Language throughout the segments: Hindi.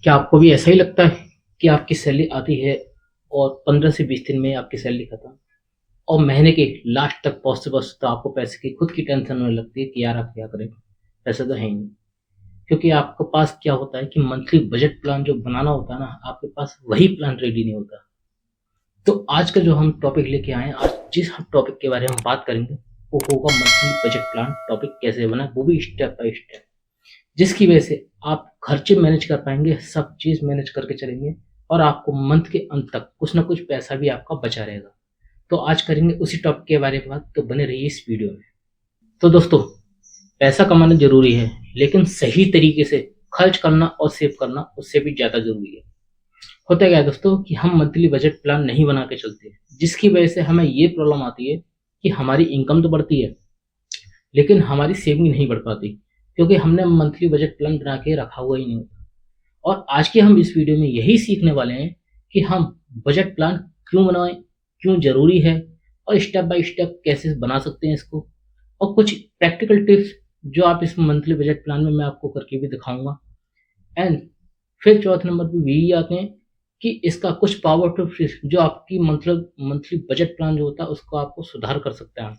क्या आपको भी ऐसा ही लगता है कि आपकी सैलरी आती है और 15 से 20 दिन में आपकी सैलरी खत्म और महीने के लास्ट तक पहुँचते-पहुँचते तो आपको पैसे की खुद की टेंशन होने लगती है कि यार अब क्या करें? पैसे तो है ही नहीं। क्योंकि आपके पास क्या होता है कि मंथली बजट प्लान जो बनाना होता है ना, आपके पास वही प्लान रेडी नहीं होता। तो आज का जो हम टॉपिक लेके आए हैं, आज जिस हम टॉपिक के बारे में हम बात करेंगे, वो होगा मंथली बजट प्लान टॉपिक कैसे बनाएँ, वो भी स्टेप बाय स्टेप। जिसकी वजह से आप खर्चे मैनेज कर पाएँगे, सब चीज़ मैनेज करके चलेंगे और आपको मंथ के अंत तक कुछ ना कुछ पैसा भी आपका बचा रहेगा। तो आज करेंगे उसी टॉपिक के बारे में बात, तो बने रहिए इस वीडियो में। तो दोस्तों, पैसा कमाना ज़रूरी है, लेकिन सही तरीके से खर्च करना और सेव करना उससे भी ज़्यादा ज़रूरी है। होता क्या है दोस्तों कि हम मंथली बजट प्लान नहीं बना के चलते, जिसकी वजह से हमें ये प्रॉब्लम आती है कि हमारी इनकम तो बढ़ती है, लेकिन हमारी सेविंग नहीं बढ़ पाती, क्योंकि हमने मंथली बजट प्लान बना के रखा हुआ ही नहीं होता। और आज के हम इस वीडियो में यही सीखने वाले हैं कि हम बजट प्लान क्यों बनाएं, क्यों ज़रूरी है और स्टेप बाय स्टेप कैसे बना सकते हैं इसको, और कुछ प्रैक्टिकल टिप्स जो आप इस मंथली बजट प्लान में मैं आपको करके भी दिखाऊंगा। एंड फिर चौथे नंबर पे यही आते हैं कि इसका कुछ पावर टिप्स जो आपकी मतलब मंथली बजट प्लान जो होता है उसको आपको सुधार कर सकता है,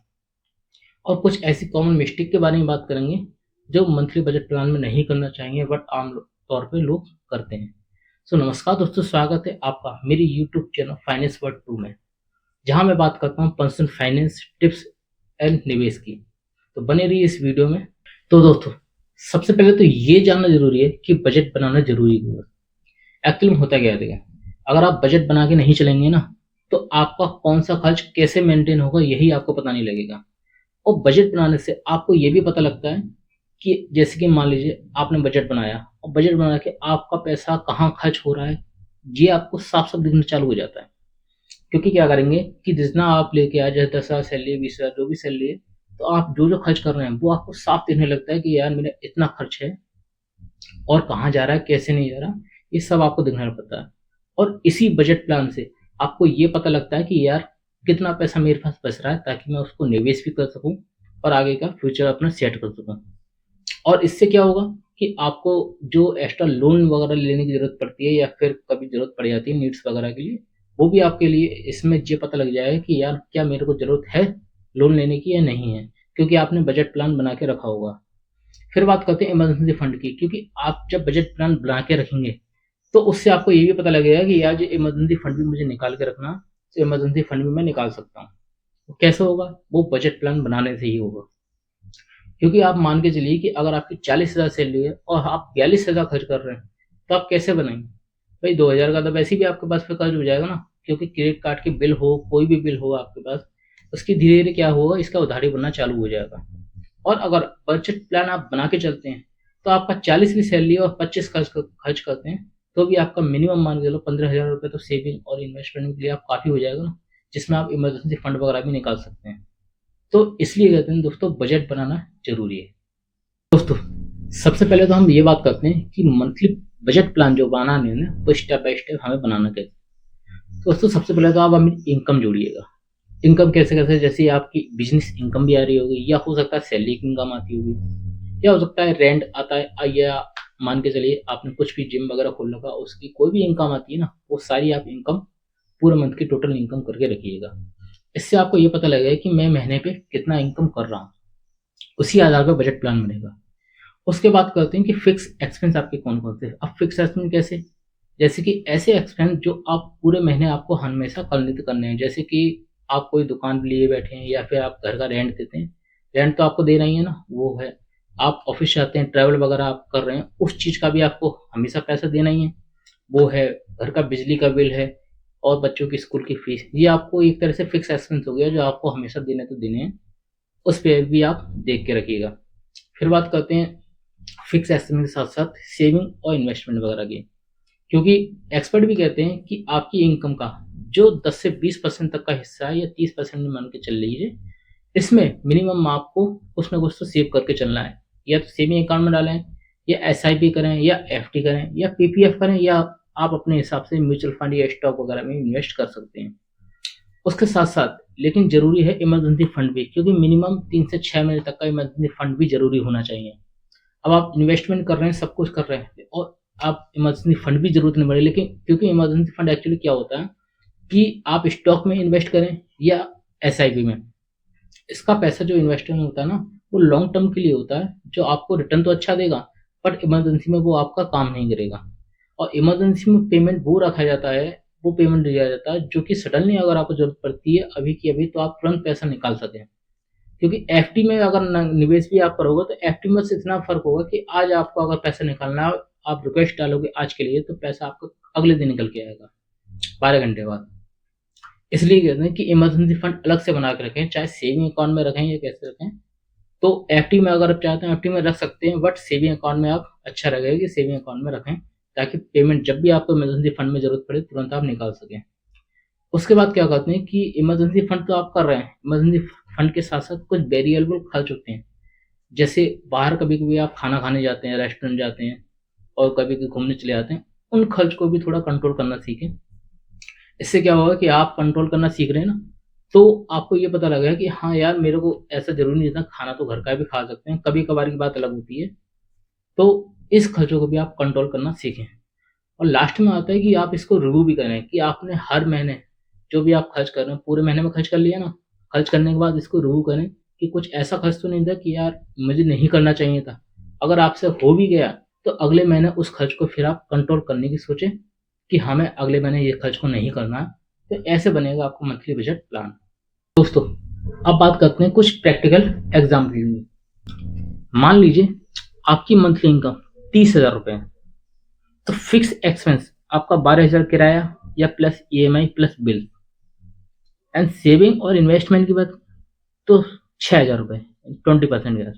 और कुछ ऐसी कॉमन मिस्टेक के बारे में बात करेंगे जो मंथली बजट प्लान में नहीं करना चाहिए बट आम तौर पे लोग करते हैं। सो नमस्कार दोस्तों, स्वागत है आपका मेरी यूट्यूब चैनल फाइनेंस वर्ड 2 में, जहां मैं बात करता हूं पर्सनल फाइनेंस टिप्स एंड निवेश की। तो बने रहिए इस वीडियो में। तो दोस्तों, सबसे पहले तो ये जानना जरूरी है कि बजट बनाना जरूरी है। एक्चुअली में होता क्या है, देखिए, अगर आप बजट बना के नहीं चलेंगे ना, तो आपका कौन सा खर्च कैसे मेंटेन होगा यही आपको पता नहीं लगेगा। और बजट बनाने से आपको ये भी पता लगता है कि जैसे कि मान लीजिए आपने बजट बनाया और बजट बना के आपका पैसा कहाँ खर्च हो रहा है, ये आपको साफ साफ दिखना चालू हो जाता है। क्योंकि क्या करेंगे कि जितना आप लेके आए, जैसे 10,000 सैलरी है, 20,000 जो भी सैलरी है, तो आप जो जो खर्च कर रहे हैं वो आपको साफ दिखने लगता है कि यार मेरा इतना खर्च है और कहाँ जा रहा है कैसे नहीं जा रहा, ये सब आपको दिखने लगता है। और इसी बजट प्लान से आपको ये पता लगता है कि यार कितना पैसा मेरे पास बच रहा है, ताकि मैं उसको निवेश भी कर सकूं और आगे का फ्यूचर अपना सेट कर सकूं। और इससे क्या होगा कि आपको जो एक्स्ट्रा लोन वगैरह लेने की ज़रूरत पड़ती है या फिर कभी ज़रूरत पड़ जाती है नीड्स वगैरह के लिए, वो भी आपके लिए इसमें ये पता लग जाएगा कि यार क्या मेरे को ज़रूरत है लोन लेने की या नहीं है, क्योंकि आपने बजट प्लान बना के रखा होगा। फिर बात करते हैं इमरजेंसी फंड की, क्योंकि आप जब बजट प्लान बना के रखेंगे तो उससे आपको ये भी पता लगेगा कि यार जो इमरजेंसी फंड भी मुझे निकाल के रखना, तो इमरजेंसी फंड भी मैं निकाल सकता हूँ। वो कैसे होगा? वो बजट प्लान बनाने से ही होगा। क्योंकि आप मान के चलिए कि अगर आपकी 40,000 सैलरी है और आप 42,000 खर्च कर रहे हैं, तो आप कैसे बनाएंगे? भाई 2,000 का तो वैसे भी आपके पास फिर कर्ज हो जाएगा ना, क्योंकि क्रेडिट कार्ड के बिल हो, कोई भी बिल हो आपके पास, उसकी धीरे धीरे क्या होगा, इसका उधारी बनना चालू हो जाएगा। और अगर बजट प्लान आप बना के चलते हैं, तो आपका 40 भी सैलरी और 25 खर्च करते हैं, तो भी आपका मिनिमम मान के चलो 15,000 रुपये तो सेविंग और इन्वेस्टमेंट के लिए आप काफ़ी हो जाएगा ना, जिसमें आप इमरजेंसी फंड वगैरह भी निकाल सकते हैं। तो इसलिए कहते हैं दोस्तों, बजट बनाना जरूरी है। दोस्तों, सबसे पहले तो हम ये बात करते हैं कि मंथली बजट प्लान जो बनाने है ना, वो स्टेप बाय स्टेप हमें बनाना कैसे। तो दोस्तों, सबसे पहले तो आप अपनी इनकम जोड़िएगा। इनकम कैसे कैसे, जैसे आपकी बिजनेस इनकम भी आ रही होगी, या हो सकता है सैलरी की इनकम आती होगी, या हो सकता है रेंट आता है, या मान के चलिए आपने कुछ भी जिम वगैरह खोल रखा, उसकी कोई भी इनकम आती है ना, वो सारी आप इनकम पूरे मंथ की टोटल इनकम करके रखिएगा। इससे आपको ये पता लगेगा कि मैं महीने पे कितना इनकम कर रहा हूँ, उसी आधार पर बजट प्लान बनेगा। उसके बाद करते हैं कि फिक्स एक्सपेंस आपके कौन कौन से हैं। अब फिक्स एक्सपेंस कैसे? जैसे कि ऐसे एक्सपेंस जो आप पूरे महीने आपको हमेशा करने हैं, जैसे कि आप कोई दुकान लिए बैठे हैं या फिर आप घर का रेंट देते हैं, रेंट तो आपको देना ही है ना, वो है। आप ऑफिस जाते हैं, ट्रैवल वगैरह आप कर रहे हैं, उस चीज़ का भी आपको हमेशा पैसा देना ही है, वो है। घर का बिजली का बिल है और बच्चों की स्कूल की फीस, ये आपको एक तरह से फिक्स एक्सपेंस हो गया जो आपको हमेशा देने तो देने हैं, उस पर भी आप देख के रखिएगा। फिर बात करते हैं फिक्स एस्टिमेट के साथ साथ सेविंग और इन्वेस्टमेंट वगैरह की, क्योंकि एक्सपर्ट भी कहते हैं कि आपकी इनकम का जो 10 से 20% तक का हिस्सा है, या 30% में मान के चल लीजिए, इसमें मिनिमम आपको कुछ ना कुछ तो सेव करके चलना है। या तो सेविंग अकाउंट में डालें, या एसआईपी करें, या एफडी करें, या पीपीएफ करें, या आप अपने हिसाब से म्यूचुअल फंड या स्टॉक वगैरह में इन्वेस्ट कर सकते हैं। उसके साथ साथ लेकिन ज़रूरी है इमरजेंसी फंड भी, क्योंकि मिनिमम 3 से 6 महीने तक का इमरजेंसी फंड भी ज़रूरी होना चाहिए। अब आप इन्वेस्टमेंट कर रहे हैं, सब कुछ कर रहे हैं, और आप इमरजेंसी फंड भी ज़रूरत नहीं पड़े, लेकिन क्योंकि इमरजेंसी फंड एक्चुअली क्या होता है कि आप स्टॉक में इन्वेस्ट करें या एसआईपी में, इसका पैसा जो इन्वेस्टमेंट होता है ना, वो लॉन्ग टर्म के लिए होता है, जो आपको रिटर्न तो अच्छा देगा, बट इमरजेंसी में वो आपका काम नहीं करेगा। और इमरजेंसी में पेमेंट वो रखा जाता है, वो पेमेंट दिया जाता है जो कि सडनली अगर आपको ज़रूरत पड़ती है अभी की अभी, तो आप तुरंत पैसा निकाल सकें। क्योंकि एफडी में अगर निवेश भी आप करोगे तो एफडी में से इतना फ़र्क होगा कि आज आपको अगर पैसा निकालना है, आप रिक्वेस्ट डालोगे आज के लिए, तो पैसा आपको अगले दिन निकल के आएगा 12 घंटे बाद। इसलिए कहते हैं कि इमरजेंसी फंड अलग से बना के रखें, चाहे सेविंग अकाउंट में रखें या कैसे रखें। तो एफडी में अगर आप चाहते हैं एफडी में रख सकते हैं, बट सेविंग अकाउंट में आप अच्छा रहेगा कि सेविंग अकाउंट में रखें, ताकि पेमेंट जब भी आपको इमरजेंसी फंड में जरूरत पड़े तुरंत आप निकाल सकें। उसके बाद क्या कहते हैं कि इमरजेंसी फंड तो आप कर रहे हैं, इमरजेंसी फंड के साथ साथ कुछ वेरिएबल खर्च होते हैं। जैसे बाहर कभी कभी आप खाना खाने जाते हैं, रेस्टोरेंट जाते हैं, और कभी कभी घूमने चले जाते हैं, उन खर्च को भी थोड़ा कंट्रोल करना सीखें। इससे क्या होगा कि आप कंट्रोल करना सीख रहे हैं ना, तो आपको ये पता लगेगा कि हाँ यार, मेरे को ऐसा ज़रूरी नहीं था, खाना तो घर का भी खा सकते हैं, कभी कभार की बात अलग होती है। तो इस खर्चों को भी आप कंट्रोल करना सीखें। और लास्ट में आता है कि आप इसको रिव्यू भी करें कि आपने हर महीने जो भी आप खर्च कर रहे हैं, पूरे महीने में खर्च कर लिया ना, खर्च करने के बाद इसको रिव्यू करें कि कुछ ऐसा खर्च तो नहीं था कि यार मुझे नहीं करना चाहिए था। अगर आपसे हो भी गया तो अगले महीने उस खर्च को फिर आप कंट्रोल करने की सोचें कि हमें अगले महीने ये खर्च को नहीं करना है। तो ऐसे बनेगा आपका मंथली बजट प्लान। दोस्तों, अब बात करते हैं कुछ प्रैक्टिकल एग्जाम्पल की। मान लीजिए आपकी मंथली इनकम 30,000 रुपये है, तो फिक्स एक्सपेंस आपका 12,000 किराया या plus EMI plus bill, and saving और इन्वेस्टमेंट की बात तो 6,000 रुपये 20% के।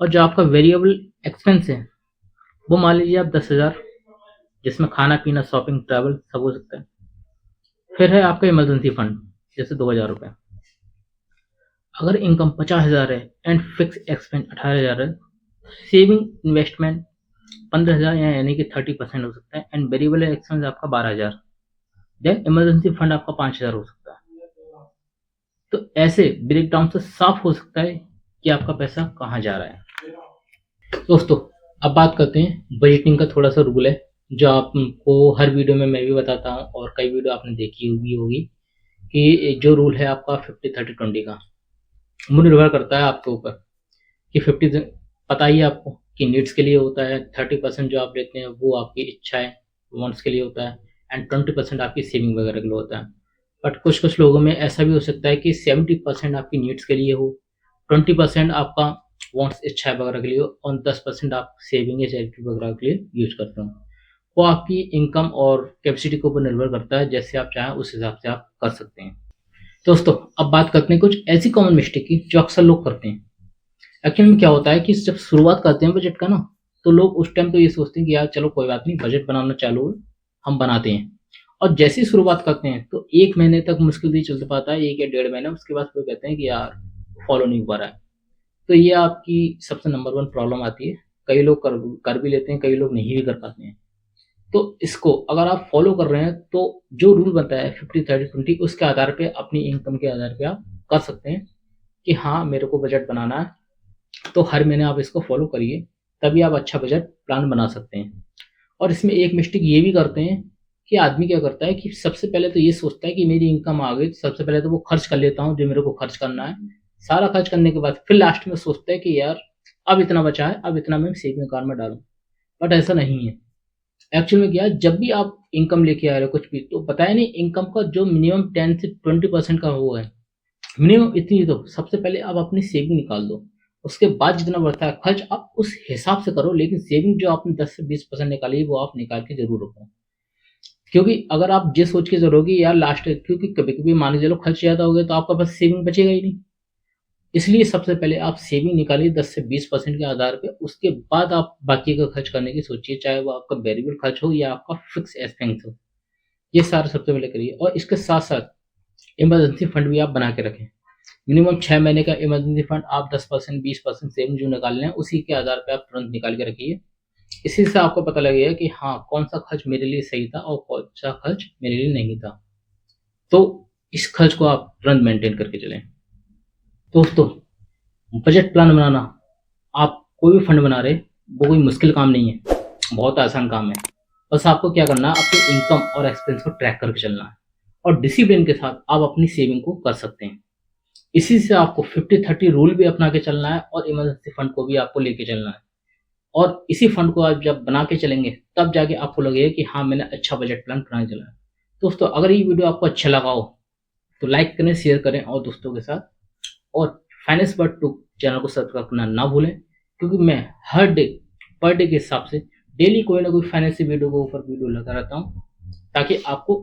और जो आपका वेरिएबल एक्सपेंस है वो मान लीजिए आप 10,000, जिसमें खाना पीना शॉपिंग ट्रैवल सब हो सकता है। फिर है आपका इमरजेंसी फंड, जैसे 2,000 रुपये। अगर इनकम 50,000 है एंड फिक्स एक्सपेंस 18,000 है, सेविंग इन्वेस्टमेंट 15,000 यानी कि 30% हो सकता है, एंड वेरिएबल एक्सपेंस आपका 12,000, देन इमरजेंसी फंड आपका 5,000 हो सकता है। तो ऐसे ब्रेकडाउन से साफ हो सकता है कि आपका पैसा कहाँ जा रहा है। दोस्तों, अब बात करते हैं बजटिंग का। थोड़ा सा रूल है जो आपको हर वीडियो में मैं भी बताता हूँ, और कई वीडियो आपने देखी होगी कि जो रूल है आपका 50-30-20 का, वो निर्भर करता है आपके ऊपर कि 50 पता ही है आपको कि नीड्स के लिए होता है, 30% जो आप लेते हैं वो आपकी इच्छाएं वांट्स के लिए होता है, एंड 20% आपकी सेविंग वगैरह के लिए होता है। बट कुछ कुछ लोगों में ऐसा भी हो सकता है कि 70% आपकी नीड्स के लिए हो, 20% आपका वांट्स इच्छाएं वगैरह के लिए हो, और 10% आप सेविंग या चैरिटी वगैरह के लिए यूज करते हो। वो आपकी इनकम और कैपेसिटी के ऊपर निर्भर करता है, जैसे आप चाहें उस हिसाब से आप कर सकते हैं। दोस्तों, अब बात करते हैं कुछ ऐसी कॉमन मिस्टेक की जो अक्सर लोग करते हैं। एक्चुअली में क्या होता है कि जब शुरुआत करते हैं बजट का ना, तो लोग उस टाइम तो ये सोचते हैं कि यार चलो कोई बात नहीं, बजट बनाना चालू है, हम बनाते हैं। और जैसे ही शुरुआत करते हैं तो 1 महीने तक मुश्किल से चल पाता है, 1 या 1.5 महीना, उसके बाद फिर कहते हैं कि यार फॉलो नहीं हो पा रहा है। तो ये आपकी सबसे नंबर 1 प्रॉब्लम आती है। कई लोग कर भी लेते हैं, कई लोग नहीं भी कर पाते हैं। तो इसको अगर आप फॉलो कर रहे हैं तो जो रूल बनता है 50-30-20, उसके आधार पे, अपनी इनकम के आधार पे आप कर सकते हैं कि हाँ मेरे को बजट बनाना है, तो हर महीने आप इसको फॉलो करिए, तभी आप अच्छा बजट प्लान बना सकते हैं। और इसमें एक मिस्टेक ये भी करते हैं कि आदमी क्या करता है कि सबसे पहले तो ये सोचता है कि मेरी इनकम आ गई, सबसे पहले तो वो खर्च कर लेता हूँ जो मेरे को खर्च करना है। सारा खर्च करने के बाद फिर लास्ट में सोचता है कि यार अब इतना बचा है, अब इतना मैं सेविंग अकाउंट में डालूं। बट ऐसा नहीं है। एक्चुअल में क्या है, जब भी आप इनकम लेके आ रहे हो कुछ भी, तो बताया नहीं, इनकम का जो मिनिमम 10 से 20% का वो है, मिनिमम इतनी, तो सबसे पहले आप अपनी सेविंग निकाल दो। उसके बाद जितना बढ़ता है खर्च आप उस हिसाब से करो, लेकिन सेविंग जो आपने 10 से 20% निकाली है वो आप निकाल के जरूर रखो। क्योंकि अगर आप ये सोच के चलोगे यार लास्ट, क्योंकि कभी कभी मान लीजिए चलो खर्च ज्यादा हो गया तो आपका पास सेविंग बचेगा ही नहीं। इसलिए सबसे पहले आप सेविंग निकालिए 10 से 20% के आधार पे, उसके बाद आप बाकी का खर्च करने की सोचिए, चाहे वो आपका वेरिएबल खर्च हो या आपका फिक्स एक्सपेंस हो। ये सारा सबसे पहले करिए। और इसके साथ साथ इमरजेंसी फंड भी आप बना के रखें। मिनिमम 6 महीने का इमरजेंसी फंड आप 10% 20% सेविंग जो निकाल लें, उसी के आधार पे आप तुरंत निकाल के रखिए। इसी से आपको पता लगेगा कि हाँ कौन सा खर्च मेरे लिए सही था और कौन सा खर्च मेरे लिए नहीं था। तो इस खर्च को आप तुरंत मेंटेन करके चलें। दोस्तों, बजट प्लान बनाना, आप कोई भी फंड बना रहे, वो कोई मुश्किल काम नहीं है। बहुत आसान काम है। बस आपको क्या करना है, अपनी इनकम और एक्सपेंस को ट्रैक करके चलना है और डिसिप्लिन के साथ आप अपनी सेविंग को कर सकते हैं। इसी से आपको 50-30 रूल भी अपना के चलना है और इमरजेंसी फंड को भी आपको लेके चलना है। और इसी फंड को आप जब बना के चलेंगे तब जाके आपको लगेगा कि हाँ, मैंने अच्छा बजट प्लान बनाने चला है। दोस्तों, अगर ये वीडियो आपको अच्छा लगा हो तो लाइक करें, शेयर करें और दोस्तों के साथ, और फाइनेंस बट टू चैनल को सब्सक्राइब करना ना भूलें, क्योंकि मैं हर डे पर डे के हिसाब से डेली कोई ना कोई फाइनेंशियल वीडियो के ऊपर वीडियो लगा रहता हूँ, ताकि आपको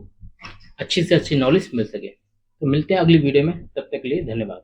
अच्छी से अच्छी नॉलेज मिल सके। तो मिलते हैं अगली वीडियो में, तब तक के लिए धन्यवाद।